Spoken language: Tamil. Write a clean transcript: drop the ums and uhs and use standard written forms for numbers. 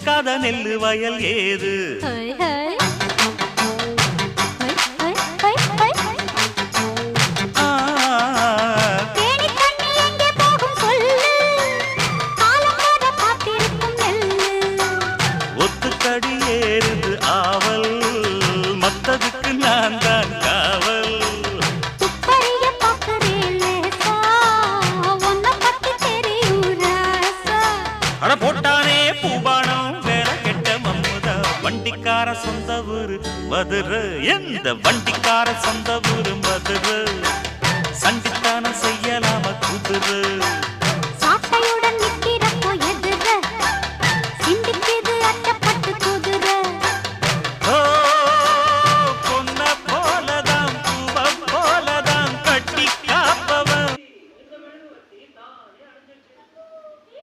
செழிக்காத நெல்லு வயல் ஏது ஒத்துக்கடி ஏறுது ஆவல் மத்ததுக்கு நான் தான் காவல் அட போட்டானே பூபானம் வேற கெட்ட மம்முதா வண்டிக்கார சொந்த ஊரு மதுரை எந்த வண்டிக்கார சொந்த ஊரு மதுரை சண்டித்தானம் செய்யலாம குதிரை